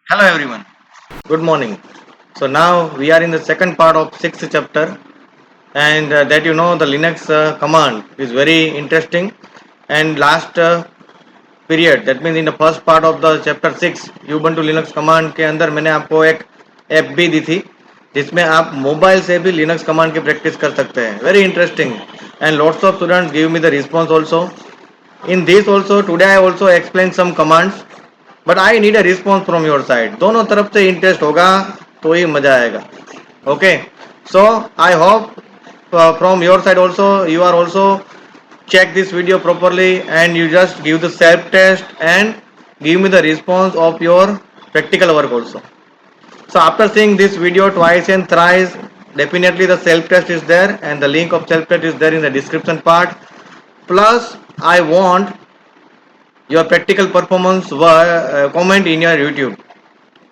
Hello everyone. Good morning. So now we are in the second part of sixth chapter, and that the Linux command is very interesting. And last period, that means in the first part of the chapter 6 Ubuntu Linux command के अंदर मैंने आपको एक app भी दी थी जिसमें आप mobile से भी लिनक्स कमांड की प्रैक्टिस कर सकते हैं. Very interesting and lots of students give me the response also. In this also today I also explain some commands, but I need a response from your side. दोनों तरफ से interest होगा तो ही मजा आएगा. Okay, so I hope from your side also you are also check this video properly and you just give the self test and give me the response of your practical work also. So after seeing this video twice and thrice, definitely the self test is there and the link of self test is there in the description part. Plus I want your practical performance comment in your YouTube.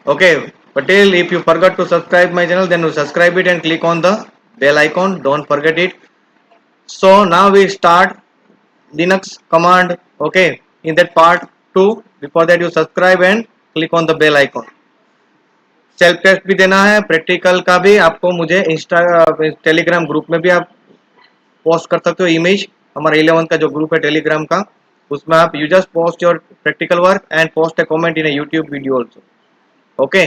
Okay, Patel, if you forgot to subscribe my channel, then you subscribe it and click on the bell icon. Don't forget it. So now we start Linux command. Okay, in that part 2. Before that, you subscribe and click on the bell icon. Self test भी देना है, practical का भी आपको मुझे Insta Telegram group में भी आप पोस्ट कर सकते हो इमेज. हमारा 11 का जो ग्रुप है टेलीग्राम का, उसमें आप you just post your practical work and post a comment in a YouTube video also. Okay,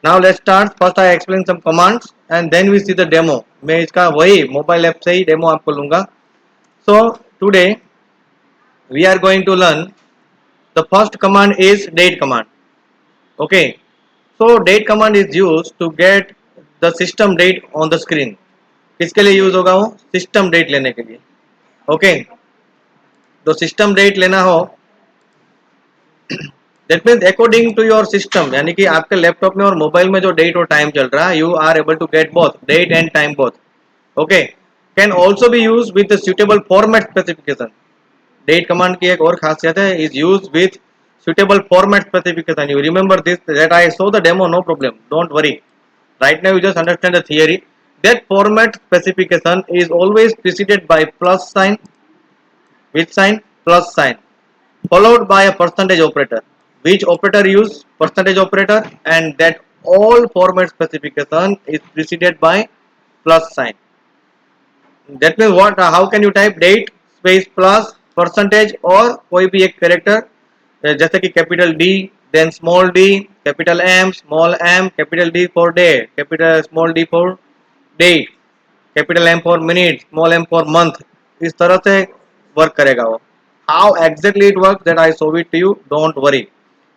now let's start. First I explain some commands and then we see the demo. मैं इसका वही mobile app से ही demo आपको लूंगा. So today we are going to learn the first command is date command. Okay, so date command is use to get the system date on the screen. किसके लिए use होगा? वो system date लेने के लिए. Okay, तो system date लेना हो that means according to your system, यानी कि आपके लैपटॉप में और मोबाइल में जो डेट और टाइम चल रहा है, you are able to get both date and time both. Okay, can also be use with suitable format specification. Date command की एक और खासियत है, is use with suitable format specification. You remember this that I saw the demo, no problem, don't worry. Right now you just understand the theory. That format specification is always preceded by plus sign, with sign, plus sign, followed by a percentage operator. Which operator use percentage operator, and that all format specification is preceded by plus sign. That means what? How can you type date space plus percentage और कोई भी एक character, जैसे कि capital D, देन small D, capital M, small M, capital D for day, capital small D for date, capital M for minute, small M for month. इस तरह से वर्क करेगा वो. How exactly it work that I show it to you, don't worry.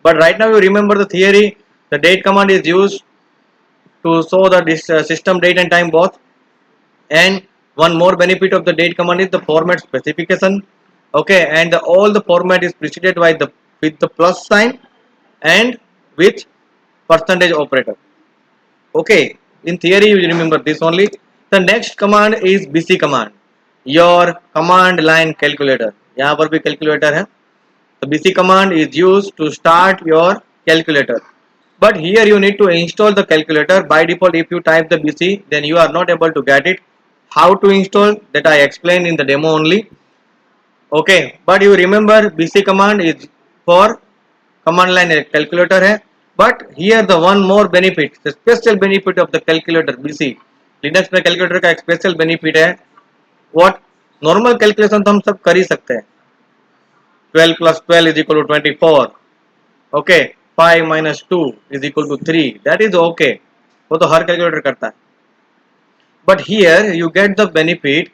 But right now you remember the theory. The date command is use to show the system date and time both. And one more benefit of the date command is the format specification. Okay, and all the format is preceded by the with the plus sign and with percentage operator. Okay, in theory you remember this only. The next command is bc command, your command line calculator. यहाँ पर भी calculator है. The bc command is used to start your calculator. But here you need to install the calculator. By default, if you type the bc, then you are not able to get it. How to install, that I explained in the demo only. Okay, but you remember bc command is for command line calculator है. But here the one more benefit, the special benefit of the calculator bc. Linux में calculator का एक special benefit है. What? Normal calculation तो हम सब कर ही सकते हैं. 12 plus 12 is equal to 24. Okay, 5 minus 2 is equal to 3. That is okay. वो तो हर कैलकुलेटर करता है. But here you get the benefit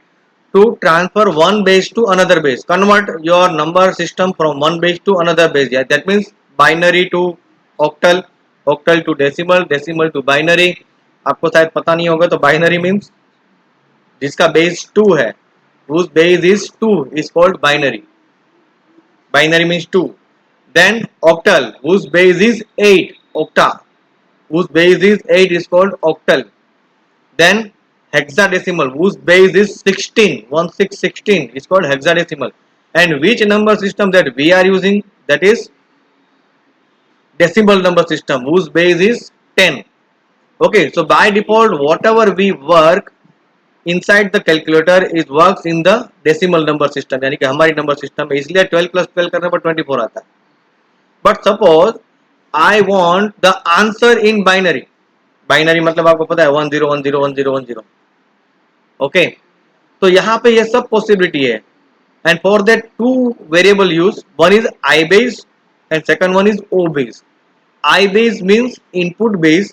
to transfer one base to another base. Convert your number system from one base to another base. Yeah, that means binary to octal, octal to decimal, decimal to binary. आपको शायद पता नहीं होगा, तो binary means जिसका base 2 है, whose base is 2 is called binary. Binary means 2. Then octal, whose base is 8, octa, whose base is 8 is called octal. Then hexadecimal, whose base is 16, 1616 is called hexadecimal. And which number system that we are using, that is decimal number system, whose base is 10. Okay, so by default whatever we work inside the calculator is works in the decimal number system, यानी कि हमारी number system है, इसलिए 12 plus 12 करने पर 24 आता है. But suppose I want the answer in binary. Binary मतलब आपको पता है 10101010, ओके। तो यहाँ पे ये सब पॉसिबिलिटी है, and for that two variable use, one is I based and second one is O based. I base means input base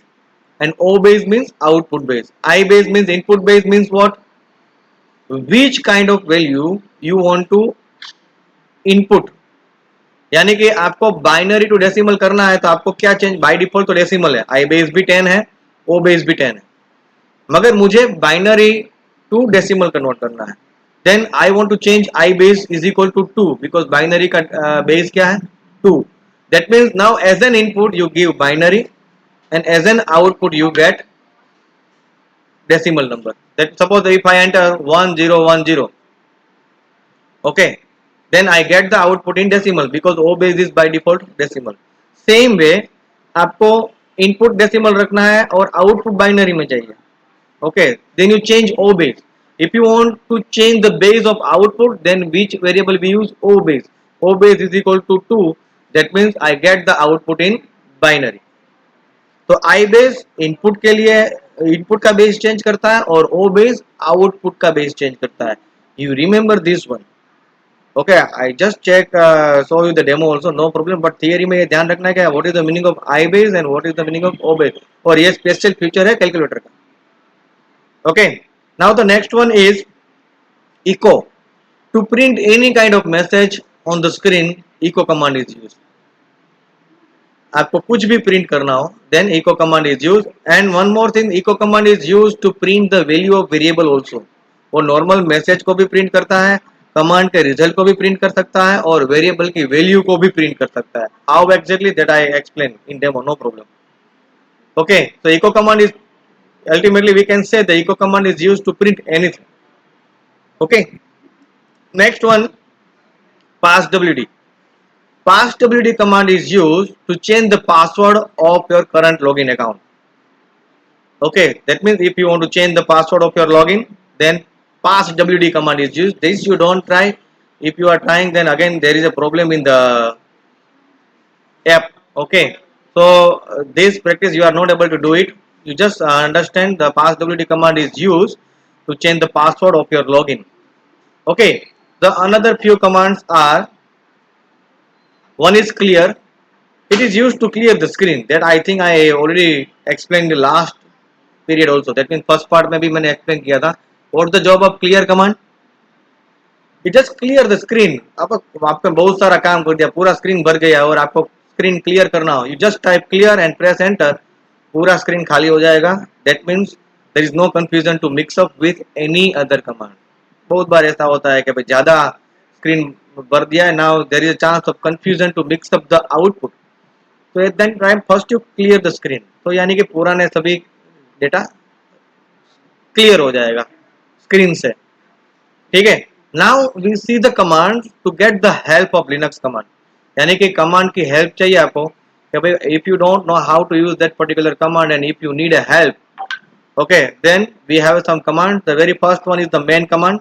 and O base means output base. I base means input base means what? Which kind of value you want to input. यानी कि आपको binary to decimal करना है तो आपको क्या change, by default तो decimal है, आई बेस भी 10 है, ओ बेस भी 10 है, मगर मुझे बाइनरी टू डेसिमल कन्वर्ट करना है. Then I want to change I base is equal to 2 because binary का बेस क्या है 2. That means now as an input you give binary and as an output you get decimal number. That suppose if I enter 1010, okay, then I get the output in decimal because O base is by default decimal. Same way आपको input decimal रखना है और output binary में चाहिए, okay, then you change O base. If you want to change the base of output, then which variable we use? O base. O base is equal to 2. That means I get the output in binary. तो आई base input के लिए input का base change करता है और O base output का base change करता है. You remember this one, okay. I just check show you the demo also, no problem, but theory में ये ध्यान रखना है कि what is the meaning of I base and what is the meaning of O base, और ये special feature है calculator का, ओके. Now the next one is echo. To print any kind of message on the screen, echo command is used. आपको कुछ भी print करना हो then echo command is use. And one more thing, echo command is use to print the value of variable also. वो normal message को भी print करता है, कमांड के रिजल्ट को भी प्रिंट कर सकता है और वेरिएबल की वैल्यू को भी प्रिंट कर सकता है. How exactly that I explain in demo, no problem, okay. So echo command is ultimately we can say the echo command is used to print anything, okay. Next one, passwd. Passwd command is used to change the password of your current login account. Okay, that means if you want to change the password of your login, then passwd command is used. This you don't try. If you are trying, then again there is a problem in the app. Okay, so this practice you are not able to do it. You just understand the passwd command is used to change the password of your login. Okay, the another few commands are, one is clear. It is used to clear the screen. That I think I already explained the last period also. That means first part में भी मैंने explain किया था. What's the job of clear command? It just clear the screen. आपका बहुत सारा काम कर दिया, पूरा स्क्रीन भर गया और आपको स्क्रीन क्लियर करना हो, you just type clear and press enter, पूरा स्क्रीन खाली हो जाएगा. That means there is no confusion to mix up with any other command. बहुत बार ऐसा होता है कि भाई ज़्यादा स्क्रीन भर दिया है, now there is a chance of confusion to mix up the output. तो at that time first you clear the screen, तो यानी कि पुराने सभी डेटा क्लियर हो जाएगा स्क्रीन से, ठीक है. Now we see the command to get the help of Linux command. यानी कि कमांड की हेल्प चाहिए आपको कि भाई if you don't know how to use that particular command and if you need a help, okay, then we have some command. The very first one is the man command.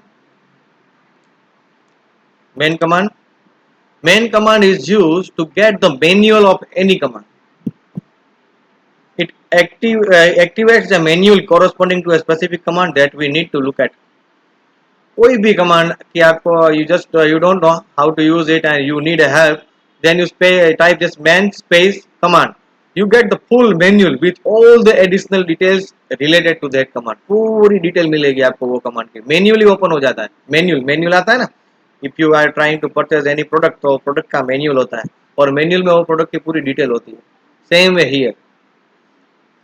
Man command, main command is used to get the manual of any command. It activates the manual corresponding to a specific command that we need to look at. कोई भी command कि आपको you don't know how to use it and you need a help, then you type this man space command. You get the full manual with all the additional details related to that command. पूरी detail मिलेगी आपको वो command की. Manually open हो जाता है. Manual आता है ना, if you are trying to purchase any product तो प्रोडक्ट का मैन्युअल होता है और मैन्युअल में वो प्रोडक्ट की पूरी डिटेल होती है. Same way here,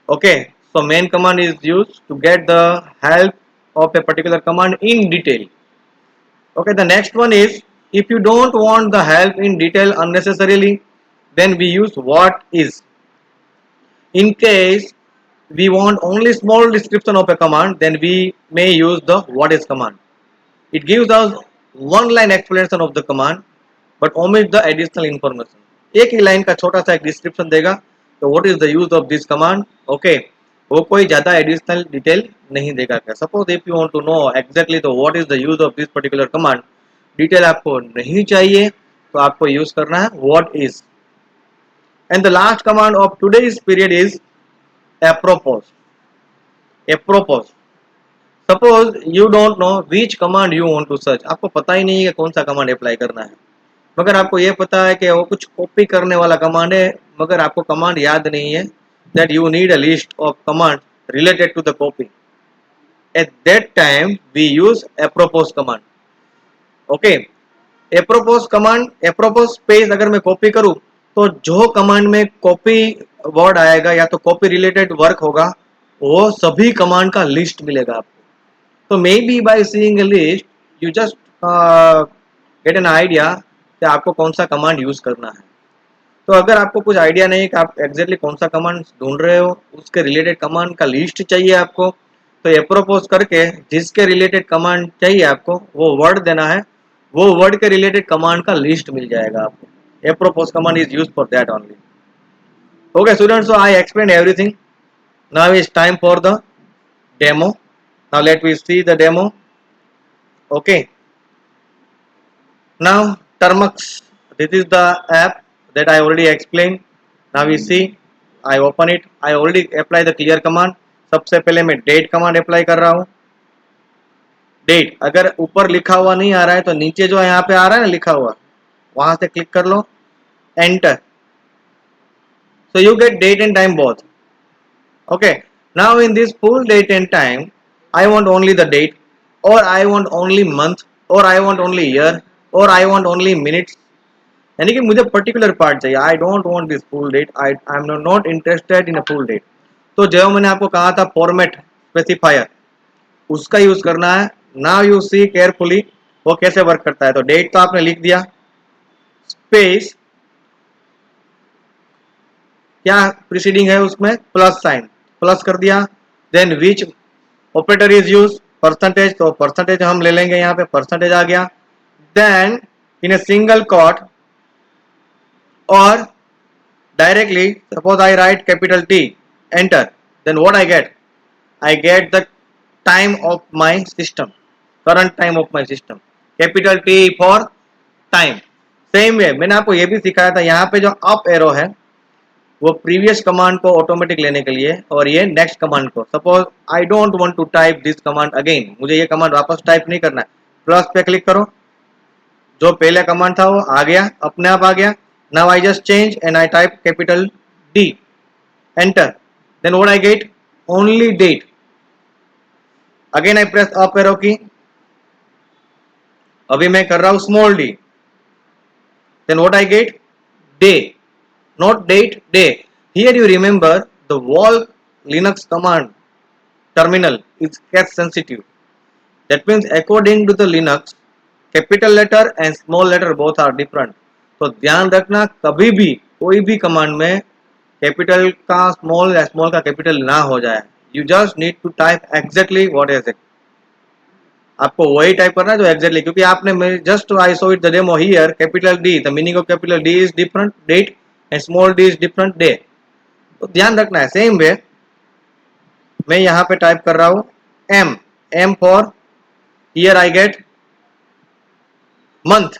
okay. So man command is used to get the help of a particular command in detail. Okay, the next one is, if you don't want the help in detail unnecessarily, then we use what is. In case we want only small description of a command, then we may use the what is command. It gives us one line explanation of the command but omit the additional information. एक ही line का छोटा सा एक description देगा तो what is the use of this command, okay, वो कोई ज्यादा एडिशनल डिटेल नहीं देगा. क्या suppose if you want to know exactly तो what is the use of this particular command, detail आपको नहीं चाहिए तो आपको यूज करना है what is. And the last command of today's period is apropos. Apropos. Suppose you don't know which command you want to search. आपको पता ही नहीं है कौन सा कमांड अप्लाई करना है, मगर आपको ये पता है कि वो कुछ कॉपी करने वाला कमांड है, मगर आपको कमांड याद नहीं है. That you need a list of commands related to the copy. At that time we use apropos command. Okay. apropos command, apropos space अगर मैं कॉपी करूं तो जो कमांड में कॉपी वर्ड आएगा या तो कॉपी रिलेटेड वर्क होगा, वो सभी कमांड का लिस्ट मिलेगा आपको. तो may be by seeing a list you just get an idea कि आपको कौन सा कमांड यूज करना है. तो अगर आपको कुछ आइडिया नहीं कि आप एग्जैक्टली कौन सा कमांड ढूंढ रहे हो, उसके रिलेटेड कमांड का लिस्ट चाहिए आपको, तो एप्रोपोज करके जिसके रिलेटेड कमांड चाहिए आपको वो वर्ड देना है, वो वर्ड के रिलेटेड कमांड का लिस्ट मिल जाएगा आपको. Apropos command is use for that only. Okay students, so I explain everything. Now is time for the demo. Now let we see the demo. Okay, now Termux, this is the app that I already explained. Now we see, I open it. I already apply the clear command. सबसे पहले मैं date command apply कर रहा हूँ. Date अगर ऊपर लिखा हुआ नहीं आ रहा है तो नीचे जो यहाँ पे आ रहा है ना लिखा हुआ, वहां से क्लिक कर लो, enter. So you get date and time both. Okay. Now in this full date and time, I want only the date, or I want only month, or I want only year, or I want only minutes. यानी कि मुझे particular part चाहिए. I don't want this full date. I am not interested in a full date. तो जो मैंने आपको कहा था फॉर्मेट स्पेसिफायर, उसका यूज करना है. नाउ यू सी केयरफुली वो कैसे वर्क करता है. तो डेट तो आपने लिख दिया, स्पेस क्या प्रीसीडिंग है उसमें, प्लस साइन, प्लस कर दिया. Then which operator is use, percentage, तो परसेंटेज हम ले लेंगे, यहाँ पे परसेंटेज आ गया. Then in a single quote or directly, suppose I write capital T, enter, then what I get the time of my system, current time of my system, capital T for time. Same way मैंने आपको ये भी सिखाया था, यहाँ पे जो up arrow है वो प्रीवियस कमांड को ऑटोमेटिक लेने के लिए, और ये नेक्स्ट कमांड को. Suppose I don't want to type this command again, मुझे ये कमांड वापस टाइप नहीं करना है, प्लस पे क्लिक करो, जो पहले कमांड था वो आ गया, अपने आप आ गया. Now I just change and I type capital D, enter. Then what I get? Only date. Again I press up arrow key. अभी मैं कर रहा हूँ small d. Then what I get? Day, not date, day. Here you remember the whole Linux command terminal is case sensitive. That means according to the Linux, capital letter and small letter both are different. तो ध्यान रखना कभी भी कोई भी command में capital का small या स्मॉल का कैपिटल ना हो जाए. You just need to type exactly what is it. आपको वही टाइप करना है जो एग्जैक्टली, क्योंकि आपने just I saw it the demo here, capital D, the meaning of capital D is different date and small D is different day. तो ध्यान रखना है. सेम वे मैं यहाँ पे टाइप कर रहा हूँ M, M for here I get month,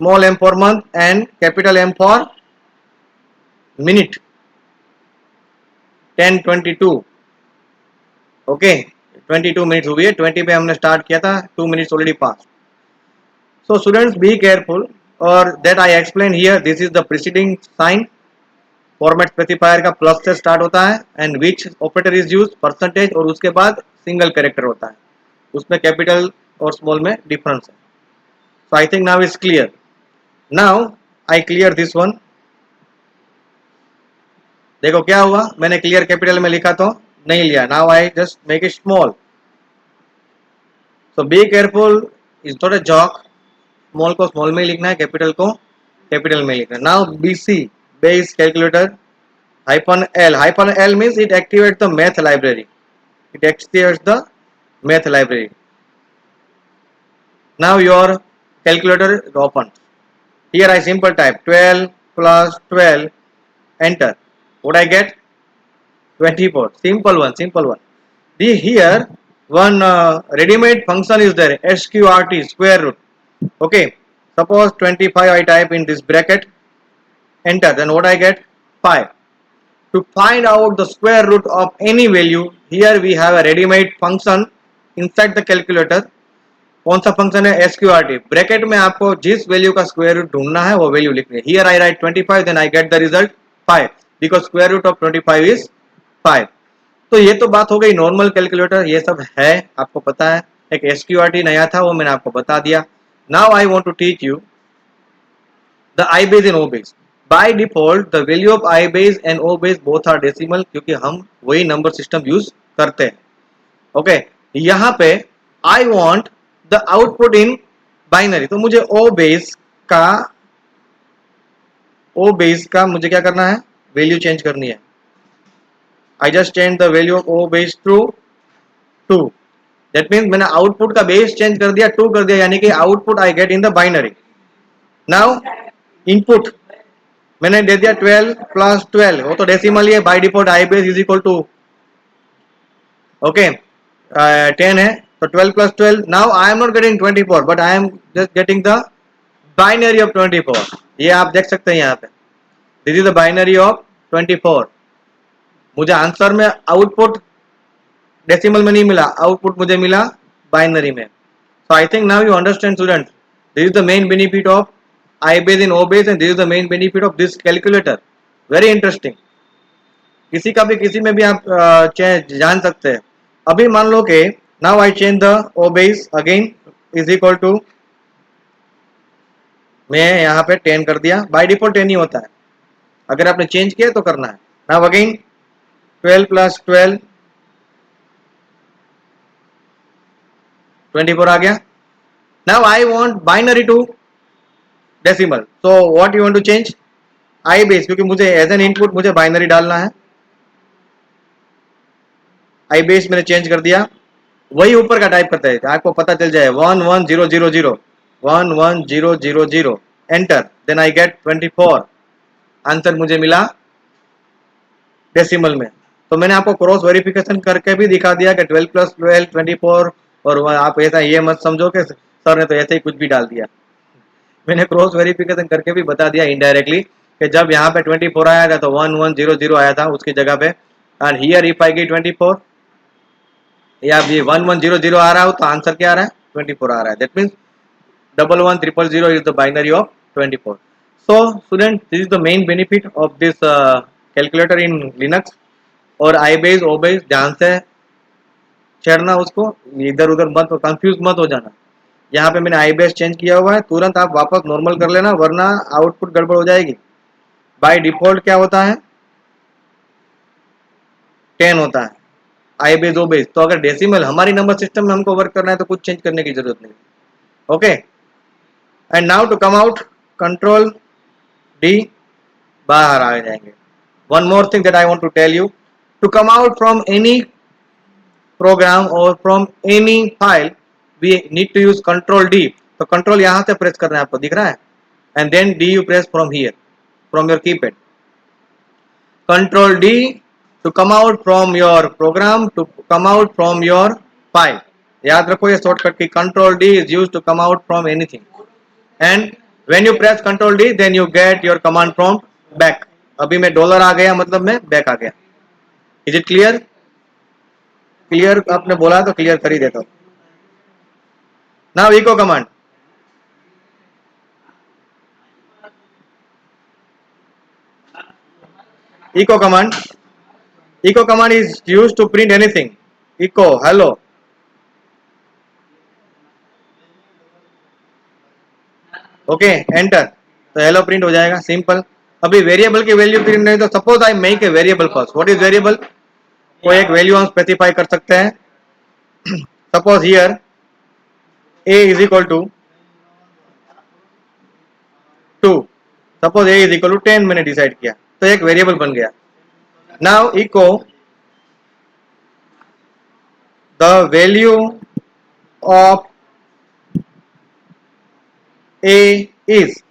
small m for month and capital M for minute, 10:22. Okay, 22 minutes हुई है, 20 पे हमने स्टार्ट किया था, 2 minutes already pass. So students be careful, और that I explain here. This is the preceding sign, format specifier का plus से start होता है, and which operator is use, percentage, और उसके बाद सिंगल कैरेक्टर होता है, उसमें कैपिटल और स्मॉल में डिफरेंस है. So I think now is clear. Now I clear this one. देखो क्या हुआ, मैंने क्लियर कैपिटल में लिखा तो नहीं लिया. Now I just make it small. So be careful, it's not a joke. Small को स्मॉल में ही लिखना है, कैपिटल को कैपिटल में लिखना है. Now BC, base calculator, -L. -L means it activates the math library. It activates the math library. Now your calculator is open. Here I simple type 12 plus 12, enter. What I get? 24. Simple one, simple one. Here one ready-made function is there, sqrt, square root. Okay, suppose 25 I type in this bracket, enter, then what I get? 5. To find out the square root of any value, here we have a ready-made function inside the calculator. कौन सा function है? SQRT. Bracket में आपको जिस value का square root ढूंढना है वो वैल्यू लिखनी है. Here I write 25, then I get the result 5 because square root of 25 is 5. तो ये तो बात हो गई नॉर्मल कैलकुलेटर, ये सब है आपको पता है. एक SQRT नया था वो मैंने आपको बता दिया. Now I want to teach you the I base in O base. By default the value of I base and O base both are decimal, क्योंकि हम वही नंबर सिस्टम यूज करते हैं. ओके, यहाँ पे आई want the output in binary. तो मुझे ओ base का मुझे क्या करना है? वैल्यू चेंज करनी है. I just change the value of O base to 2. That means मैंने आउटपुट का बेस चेंज कर दिया, 2 कर दिया, यानी कि output I get in the binary. Now input मैंने दे दिया 12 प्लस 12, वो तो डेसिमल ही है. By default I base is equal to okay 10 है, तो 12 plus 12. Now I am not getting 24, but I am just getting the binary of 24. ये आप देख सकते हैं यहाँ पे. This is the binary of 24. मुझे आंसर में आउटपुट डेसिमल में नहीं मिला, आउटपुट मुझे मिला बाइनरी में. So I think now you understand, students. This is the main benefit of I base in O base, and this is the main benefit of this calculator. Very interesting. किसी का भी किसी में भी आप जान सकते हैं. अभी मान लो कि now I change the O base again is equal to, मैं यहाँ पे 10 कर दिया. बाय डिफॉल्ट 10 ही होता है, अगर आपने चेंज किया तो करना है. now again 12 plus 12 24 आ गया. now I want binary to decimal, so what you want to change? I base, क्योंकि मुझे एज एन इनपुट मुझे बाइनरी डालना है. आई बेस मैंने चेंज कर दिया, वही ऊपर का टाइप करता है, आपको पता चल जाए 11000 11000 enter, then I get 24. Answer मुझे मिला डेसिमल में. तो मैंने आपको क्रॉस वेरिफिकेशन करके भी दिखा दिया कि 12 plus 12 24. और आप ऐसा ये मत समझो कि सर ने तो ऐसे ही कुछ भी डाल दिया. मैंने क्रॉस वेरिफिकेशन करके भी बता दिया इनडायरेक्टली कि जब यहाँ पे 24 आया था तो 1100 आया था उसकी जगह पे. And here if I get 24 या ये 1100 आ रहा हो तो आंसर क्या आ रहा है? 24 आ रहा है. That means 11000 is the binary of 24. So student, this is the main benefit of this calculator in Linux. और आई बेस ओ बेस ध्यान से छेड़ना, उसको इधर उधर मत, कंफ्यूज मत हो जाना. यहाँ पे मैंने आई बेस चेंज किया हुआ है, तुरंत आप वापस नॉर्मल कर लेना, वरना आउटपुट गड़बड़ हो जाएगी. बाय डिफॉल्ट क्या होता है? 10 होता है आई बेस ओ बेस. तो अगर डेसिमल हमारी नंबर सिस्टम में हमको वर्क करना है तो कुछ चेंज करने की जरूरत नहीं. Okay, and now to come out, control D, बाहर आ जाएंगे. One more thing that I want to tell you, to come out from any program और from any file we need to use control D. तो control यहाँ से press करना है, आपको दिख रहा है, and then D you press from here, from your keypad. Control D to come out from your program, to come out from your file. याद रखो ये शॉर्टकट की, control D is used to come out from anything, and when you press control D then you get your command prompt back. अभी मैं dollar आ गया मतलब मैं back आ गया. Is it clear? क्लियर आपने बोला तो क्लियर कर ही देता हूं. Now echo command, echo command is used to print anything. echo hello, okay enter, तो हेलो प्रिंट हो जाएगा, सिंपल. अभी वेरिएबल की वैल्यू प्रिंट नहीं, तो suppose I make a variable first. What is variable? कोई एक वैल्यू हम स्पेसिफाई कर सकते हैं. Suppose here a is equal to 2, suppose a is equal to 10 मैंने डिसाइड किया, तो एक वेरिएबल बन गया. Now echo the value of a is,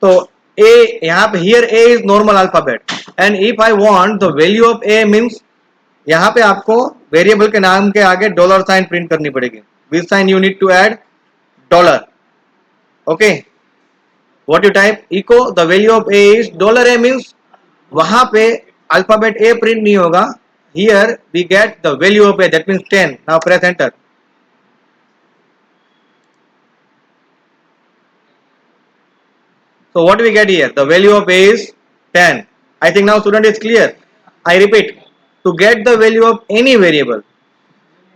तो a यहाँ पे here a is normal alphabet, and if I want the value of a means यहाँ पे आपको वेरिएबल के नाम के आगे डॉलर साइन प्रिंट करनी पड़ेगी. Which sign you need to add? Dollar. Okay, What you type? Echo the value of a is $a means वहां पे अल्फाबेट a प्रिंट नहीं होगा. Here we get the value of a, that means 10. Now press enter. So what we get here? The value of a is 10. I think now student is clear. I repeat, to get the value of any variable,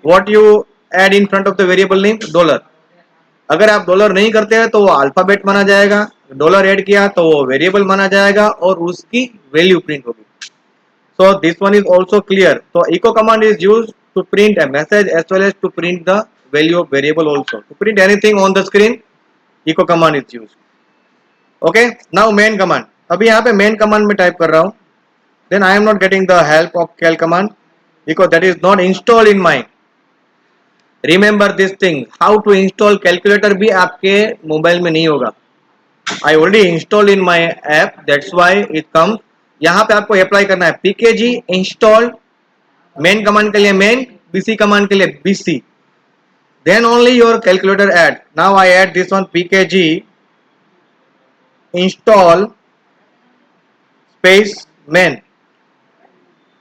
what you add in front of the variable name? $. अगर आप dollar नहीं करते हैं तो वो alphabet माना जाएगा. Dollar add किया तो वो वेरिएबल माना जाएगा और उसकी वैल्यू प्रिंट होगी. So this one is also clear. So echo command is used to print a message as well as to print the value of variable also. To print anything on the screen, echo command is used. Okay. Now main command. अभी यहाँ पे main command में type कर रहा हूँ. Then I am not getting the help of cal command because that is not installed in mine. Remember this thing. How to install calculator भी आपके mobile में नहीं होगा. I already installed in my app. That's why it comes. यहाँ पे आपको apply करना है pkg install main command के लिए main, bc command के लिए bc. Then only your calculator add. Now I add this one pkg install space main.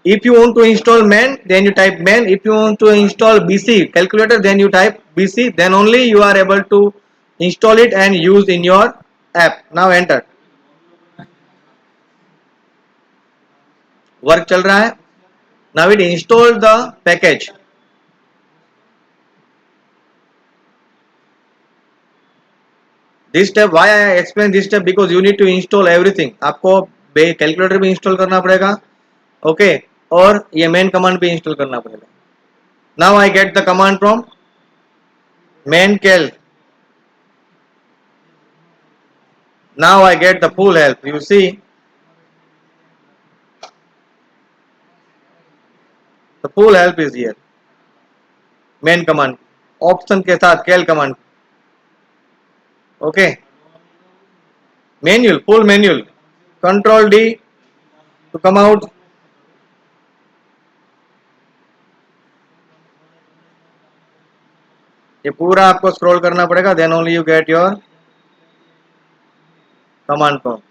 If you want to install main, then you type main. If you want to install bc calculator, then you type bc. Then only you are able to install it and use in your app. Now enter. Work चल रहा है. Now it install the package. This step, why I explain this step, because you need to install everything. आपको calculator भी install करना पड़ेगा. Okay और ये main command भी इंस्टॉल करना पड़ेगा. Now I get the command from main cal. Now I get the full help. You see the full help is here. Man command option के साथ cal command. Okay manual, full manual. Control D to come out. ये पूरा आपको scroll करना पड़ेगा. Then only you get your command prompt.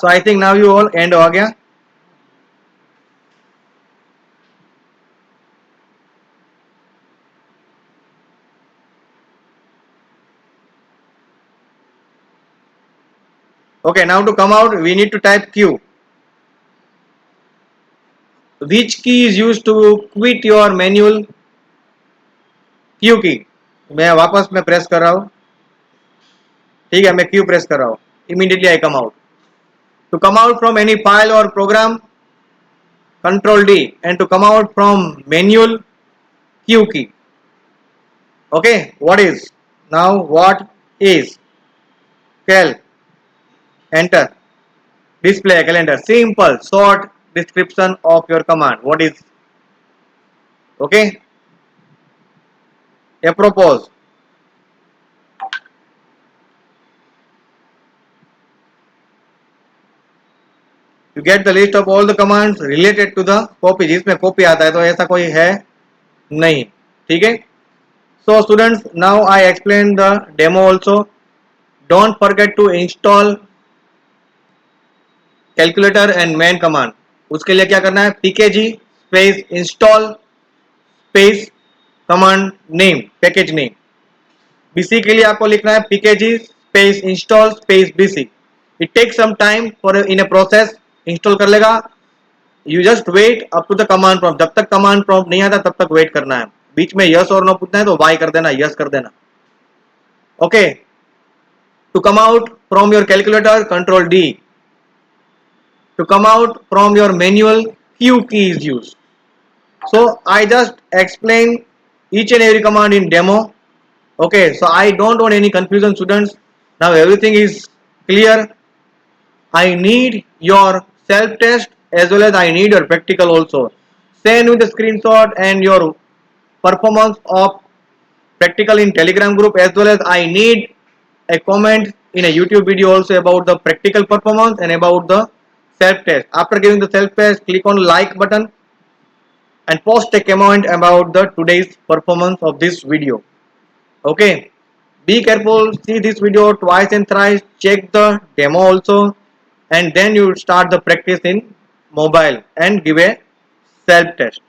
So I think now you all end हो गया. Okay, now to come out, we need to type Q. Which key is used to quit your manual? Q की. मैं वापस मैं press कर रहा हूँ. ठीक है, मैं Q प्रेस कर रहा हूँ. Immediately I come out. To come out from any file or program, Control D, and to come out from manual, Q key. Okay, what is? Now what is? Cal. Enter. Display calendar. Simple, short description of your command. What is? Okay. Apropos. You get the list of all the commands related to the copy. जिसमें copy आता है तो ऐसा कोई है नहीं. ठीक है. So students, now I explain the demo also. Don't forget to install calculator and main command. उसके लिए क्या करना है? pkg space install space command name, package name. bc के लिए आपको लिखना है pkg space install space bc. It takes some time for in a process. Install कर लेगा. You just wait up to the command prompt. जब तक command prompt नहीं आता तब तक वेट करना है. बीच में यस और नो पूछना है तो वाई कर देना, यस कर देना. Okay. To come out from your calculator, control D. To come out from your manual, Q key is used. So I just explain each and every command in demo. Okay, so I don't want any confusion students. Now everything is clear. I need your self test as well as I need your practical also. Send me the screenshot and your performance of practical in Telegram group, as well as I need a comment in a YouTube video also about the practical performance and about the self test. After giving the self test, click on like button and post a comment about the today's performance of this video. Okay. Be careful, see this video twice and thrice, check the demo also, and then you start the practice in mobile and give a self test.